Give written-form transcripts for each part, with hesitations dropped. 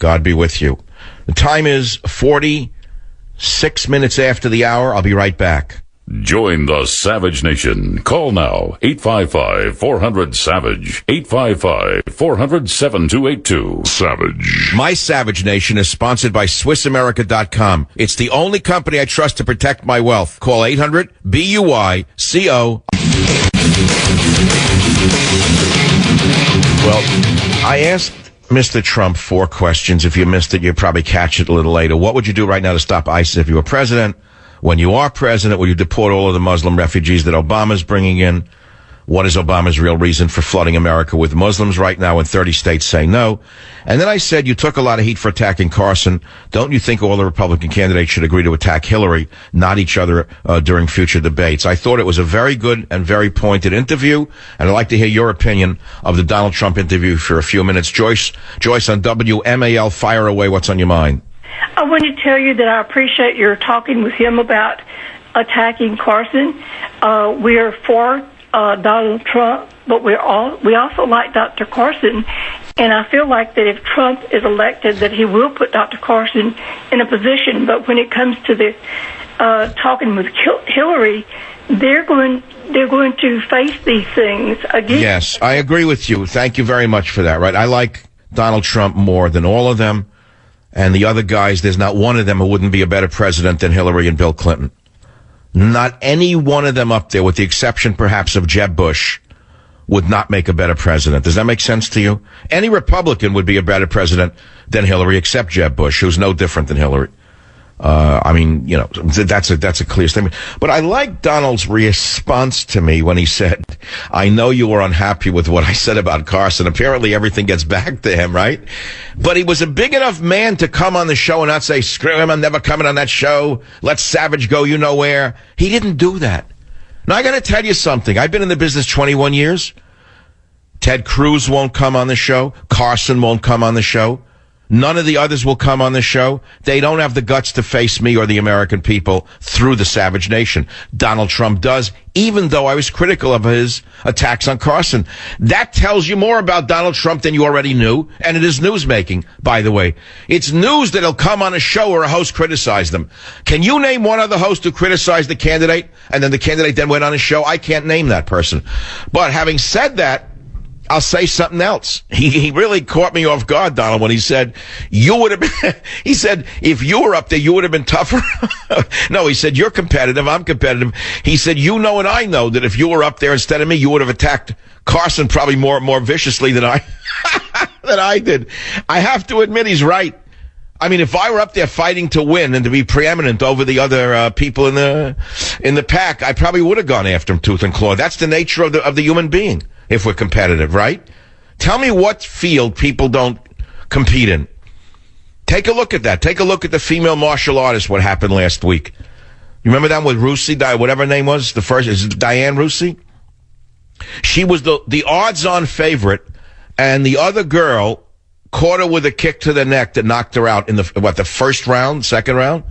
God be with you. The time is 46 minutes after the hour. I'll be right back. Join the Savage Nation. Call now, 855-400-SAVAGE, 855-400-7282. Savage. My Savage Nation is sponsored by SwissAmerica.com. It's the only company I trust to protect my wealth. Call 800-BUICO. Well, I asked Mr. Trump 4 questions. If you missed it, you'll probably catch it a little later. What would you do right now to stop ISIS if you were president? When you are president, will you deport all of the Muslim refugees that Obama's bringing in? What is Obama's real reason for flooding America with Muslims right now when 30 states say no? And then I said, you took a lot of heat for attacking Carson. Don't you think all the Republican candidates should agree to attack Hillary, not each other, during future debates? I thought it was a very good and very pointed interview, and I'd like to hear your opinion of the Donald Trump interview for a few minutes. Joyce on WMAL, fire away. What's on your mind? I want to tell you that I appreciate your talking with him about attacking Carson. We are for Donald Trump, but we also like Dr. Carson, and I feel like that if Trump is elected, that he will put Dr. Carson in a position. But when it comes to the talking with Hillary, they're going to face these things again. Yes, I agree with you. Thank you very much for that. Right, I like Donald Trump more than all of them. And the other guys, there's not one of them who wouldn't be a better president than Hillary and Bill Clinton. Not any one of them up there, with the exception perhaps of Jeb Bush, would not make a better president. Does that make sense to you? Any Republican would be a better president than Hillary, except Jeb Bush, who's no different than Hillary. I mean, you know, that's a clear statement. But I like Donald's response to me when he said, I know you were unhappy with what I said about Carson. Apparently everything gets back to him, right? But he was a big enough man to come on the show and not say, screw him, I'm never coming on that show. Let Savage go you know where. He didn't do that. Now, I got to tell you something. I've been in the business 21 years. Ted Cruz won't come on the show. Carson won't come on the show. None of the others will come on the show. They don't have the guts to face me or the American people through the Savage Nation. Donald Trump does, even though I was critical of his attacks on Carson. That tells you more about Donald Trump than you already knew, and it is newsmaking, by the way. It's news that he'll come on a show where a host criticized them. Can you name one other host who criticized the candidate, and then the candidate then went on a show? I can't name that person. But having said that, I'll say something else. He really caught me off guard, Donald, when he said, you would have been, he said, if you were up there, you would have been tougher. No, he said, you're competitive, I'm competitive. He said, you know and I know that if you were up there instead of me, you would have attacked Carson probably more viciously than I than I did. I have to admit he's right. I mean, if I were up there fighting to win and to be preeminent over the other people in the pack, I probably would have gone after him tooth and claw. That's the nature of the human being. If we're competitive, right? Tell me what field people don't compete in. Take a look at that. Take a look at the female martial artist, what happened last week. You remember that with Rusi, whatever her name was? The first, is it Diane Rusi? She was the odds-on favorite, and the other girl caught her with a kick to the neck that knocked her out in the first round, second round?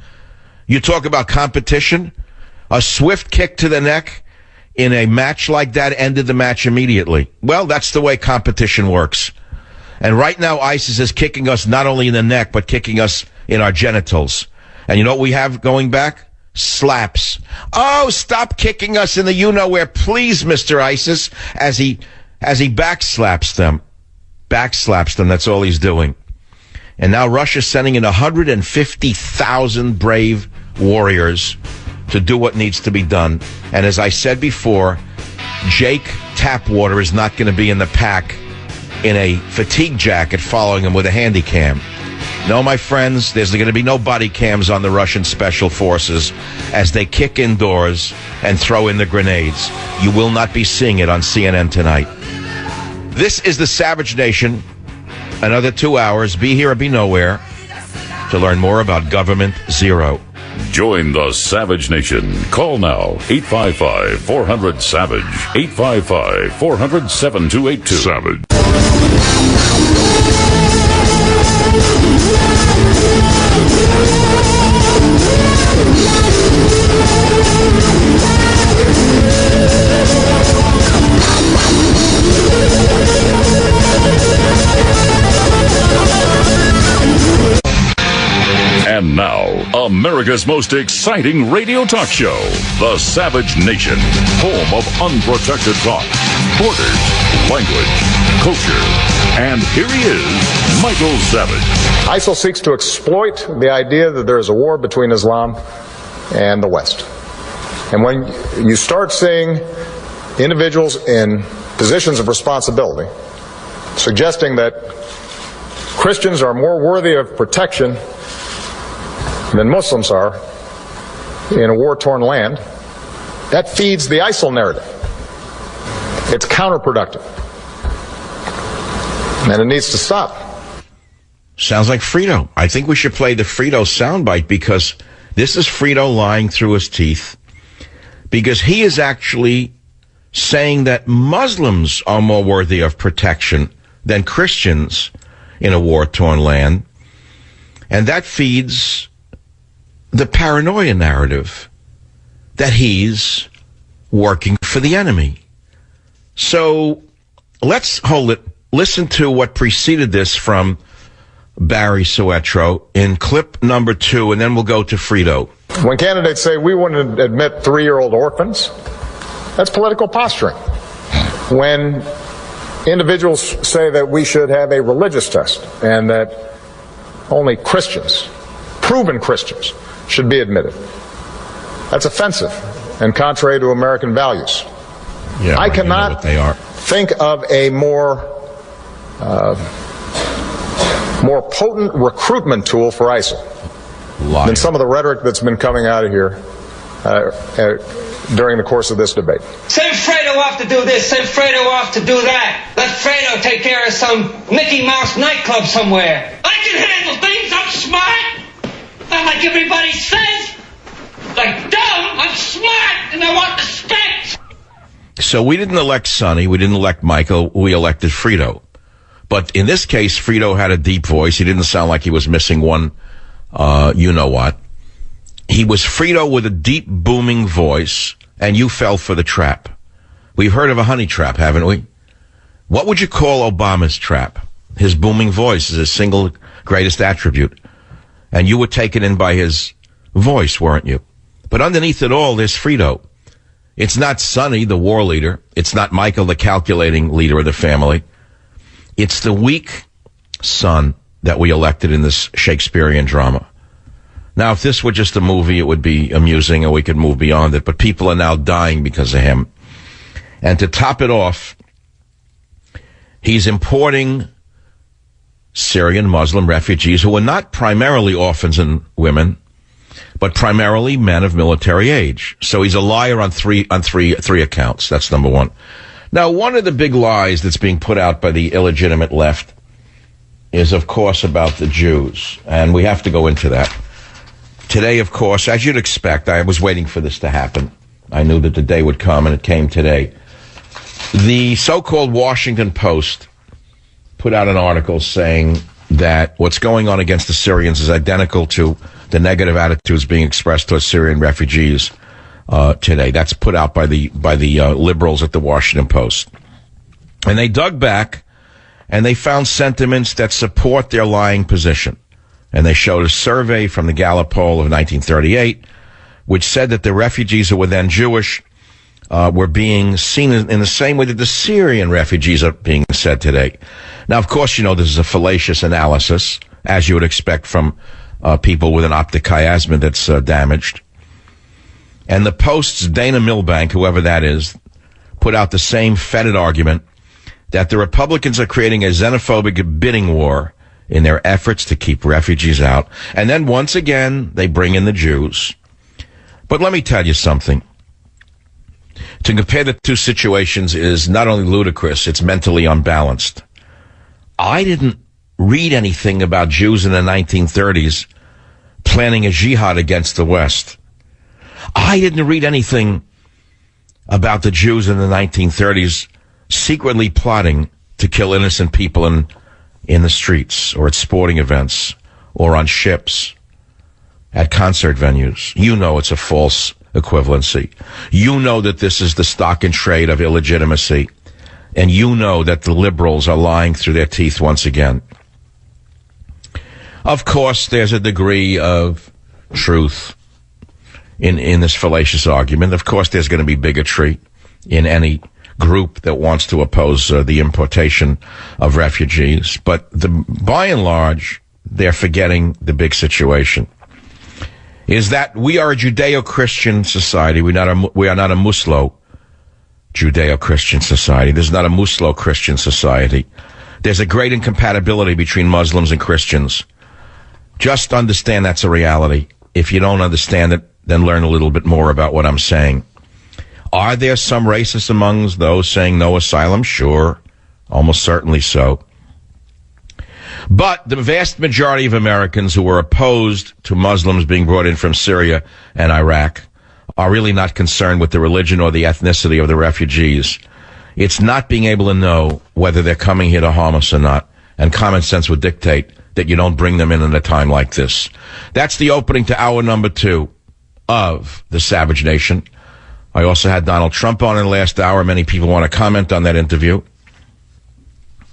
You talk about competition? A swift kick to the neck in a match like that ended the match immediately. Well, that's the way competition works. And right now, ISIS is kicking us not only in the neck, but kicking us in our genitals. And you know what we have going back? Slaps. Oh, stop kicking us in the you-know-where, please, Mr. ISIS, as he backslaps them. Backslaps them, that's all he's doing. And now Russia's sending in 150,000 brave warriors to do what needs to be done. And as I said before, Jake Tapwater is not going to be in the pack in a fatigue jacket following him with a handy cam. No, my friends, there's going to be no body cams on the Russian special forces as they kick indoors and throw in the grenades. You will not be seeing it on CNN tonight. This is the Savage Nation. Another 2 hours. Be here or be nowhere to learn more about Government Zero. Join the Savage Nation. Call now, 855-400-SAVAGE, 855-400-7282. Savage. And now, America's most exciting radio talk show, The Savage Nation, home of unprotected thought, borders, language, culture. And here he is, Michael Savage. ISIL seeks to exploit the idea that there is a war between Islam and the West. And when you start seeing individuals in positions of responsibility suggesting that Christians are more worthy of protection than Muslims are in a war-torn land, that feeds the ISIL narrative. It's counterproductive. And it needs to stop. Sounds like Frito. I think we should play the Frito soundbite because this is Frito lying through his teeth, because he is actually saying that Muslims are more worthy of protection than Christians in a war-torn land. And that feeds the paranoia narrative that he's working for the enemy. So let's hold it. Listen to what preceded this from Barry Soetro in clip number 2, and then we'll go to Frito. When candidates say we wouldn't admit 3-year-old orphans, that's political posturing. When individuals say that we should have a religious test and that only Christians, proven Christians, should be admitted, that's offensive and contrary to American values. Yeah, I cannot think of a more potent recruitment tool for ISIL than some of the rhetoric that's been coming out of here during the course of this debate. Send Fredo off to do this, send Fredo off to do that. Let Fredo take care of some Mickey Mouse nightclub somewhere. I can handle things, I'm smart. Not like everybody says. Like dumb, I'm smart, and I want respect. So we didn't elect Sonny, we didn't elect Michael, we elected Frito. But in this case, Frito had a deep voice. He didn't sound like he was missing one, you-know-what. He was Frito with a deep, booming voice, and you fell for the trap. We've heard of a honey trap, haven't we? What would you call Obama's trap? His booming voice is his single greatest attribute. And you were taken in by his voice, weren't you? But underneath it all, there's Frito. It's not Sonny, the war leader. It's not Michael, the calculating leader of the family. It's the weak son that we elected in this Shakespearean drama. Now, if this were just a movie, it would be amusing and we could move beyond it. But people are now dying because of him. And to top it off, he's importing Syrian Muslim refugees who are not primarily orphans and women, but primarily men of military age. So he's a liar on three accounts. That's number one. Now, one of the big lies that's being put out by the illegitimate left is, of course, about the Jews. And we have to go into that. Today, of course, as you'd expect, I was waiting for this to happen. I knew that the day would come, and it came today. The so-called Washington Post put out an article saying that what's going on against the Syrians is identical to the negative attitudes being expressed towards Syrian refugees today. That's put out by the liberals at the Washington Post. And they dug back, and they found sentiments that support their lying position. And they showed a survey from the Gallup poll of 1938, which said that the refugees who were then Jewish were being seen in the same way that the Syrian refugees are being said today. Now, of course, you know this is a fallacious analysis, as you would expect from people with an optic chiasm that's damaged. And the Post's Dana Milbank, whoever that is, put out the same fetid argument that the Republicans are creating a xenophobic bidding war in their efforts to keep refugees out. And then once again, they bring in the Jews. But let me tell you something. To compare the two situations is not only ludicrous, it's mentally unbalanced. I didn't read anything about Jews in the 1930s planning a jihad against the West. I didn't read anything about the Jews in the 1930s secretly plotting to kill innocent people in the streets or at sporting events or on ships, at concert venues. You know it's a false equivalency. You know that this is the stock and trade of illegitimacy. And you know that the liberals are lying through their teeth once again. Of course, there's a degree of truth in this fallacious argument. Of course, there's going to be bigotry in any group that wants to oppose the importation of refugees. But by and large, they're forgetting the big situation. Is that we are a Judeo-Christian society. We are not a Muslo Judeo-Christian society. There's not a Muslo Christian society. There's a great incompatibility between Muslims and Christians. Just understand that's a reality. If you don't understand it, then learn a little bit more about what I'm saying. Are there some racists among those saying no asylum? Sure. Almost certainly so. But the vast majority of Americans who are opposed to Muslims being brought in from Syria and Iraq are really not concerned with the religion or the ethnicity of the refugees. It's not being able to know whether they're coming here to harm us or not. And common sense would dictate that you don't bring them in at a time like this. That's the opening to hour number 2 of The Savage Nation. I also had Donald Trump on in the last hour. Many people want to comment on that interview.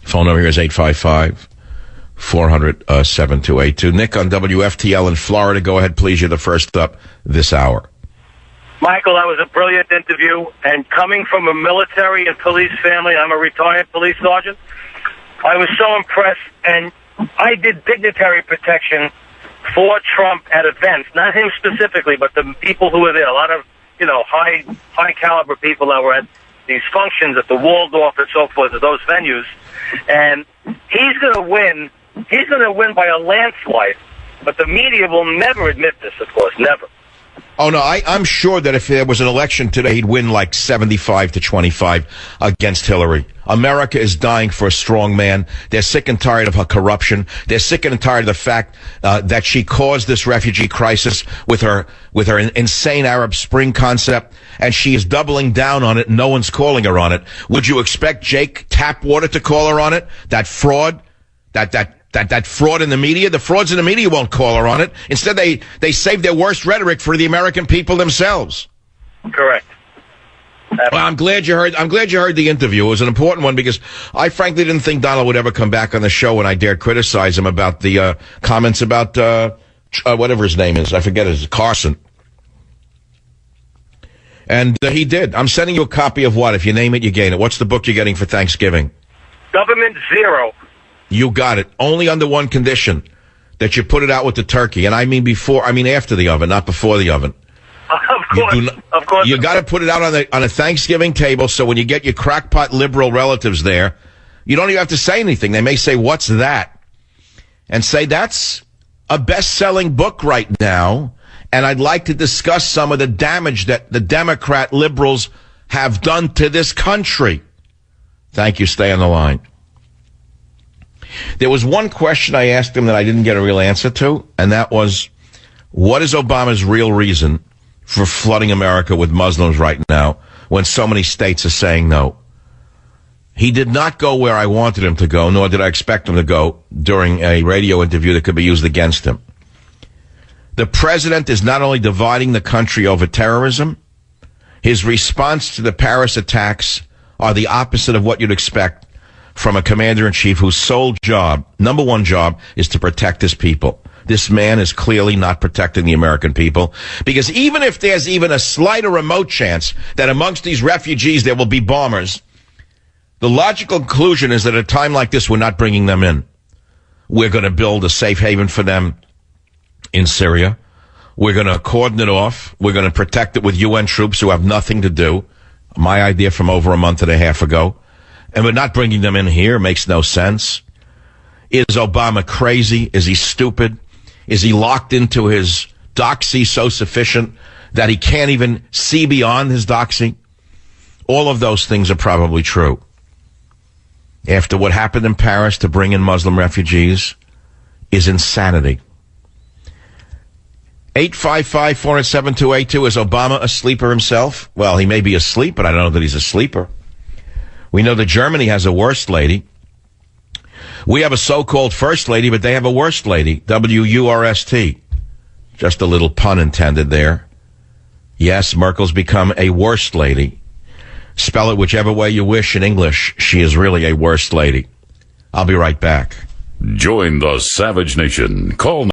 Phone number here is 855-400-7282. Nick on WFTL in Florida. Go ahead, please. You're the first up this hour. Michael, that was a brilliant interview. And coming from a military and police family, I'm a retired police sergeant. I was so impressed. And I did dignitary protection for Trump at events. Not him specifically, but the people who were there. A lot of, high caliber people that were at these functions at the Waldorf and so forth, at those venues. And he's going to win. He's going to win by a landslide. But the media will never admit this, of course, never. Oh, no, I'm sure that if there was an election today, he'd win like 75-25 against Hillary. America is dying for a strong man. They're sick and tired of her corruption. They're sick and tired of the fact that she caused this refugee crisis with her insane Arab Spring concept, and she is doubling down on it, and no one's calling her on it. Would you expect Jake Tapwater to call her on it? That fraud? That fraud in the media? The frauds in the media won't call her on it. Instead, they save their worst rhetoric for the American people themselves. Correct. Well, I'm glad you heard the interview. It was an important one because I frankly didn't think Donald would ever come back on the show, and I dared criticize him about the comments about whatever his name is. I forget his Carson. And he did. I'm sending you a copy of what? If you name it, you gain it. What's the book you're getting for Thanksgiving? Government Zero. You got it. Only under one condition, that you put it out with the turkey. And I mean after the oven, not before the oven. Of course. You got to put it out on a Thanksgiving table, so when you get your crackpot liberal relatives there, you don't even have to say anything. They may say, "What's that?" And say, "That's a best-selling book right now, and I'd like to discuss some of the damage that the Democrat liberals have done to this country." Thank you. Stay on the line. There was one question I asked him that I didn't get a real answer to, and that was, what is Obama's real reason for flooding America with Muslims right now when so many states are saying no? He did not go where I wanted him to go, nor did I expect him to go during a radio interview that could be used against him. The president is not only dividing the country over terrorism, his response to the Paris attacks are the opposite of what you'd expect from a commander-in-chief whose sole job, number one job, is to protect his people. This man is clearly not protecting the American people, because even if there's even a slight or remote chance that amongst these refugees there will be bombers, the logical conclusion is that at a time like this, we're not bringing them in. We're going to build a safe haven for them in Syria. We're going to cordon it off. We're going to protect it with UN troops who have nothing to do. My idea from over a month and a half ago. And we're not bringing them in here. It makes no sense. Is Obama crazy? Is he stupid? Is he locked into his doxy so sufficient that he can't even see beyond his doxy? All of those things are probably true. After what happened in Paris to bring in Muslim refugees is insanity. 855-400-7282. Is Obama a sleeper himself? Well, he may be asleep, but I don't know that he's a sleeper. We know that Germany has a worst lady. We have a so-called first lady, but they have a worst lady. W-U-R-S-T. Just a little pun intended there. Yes, Merkel's become a worst lady. Spell it whichever way you wish in English. She is really a worst lady. I'll be right back. Join the Savage Nation. Call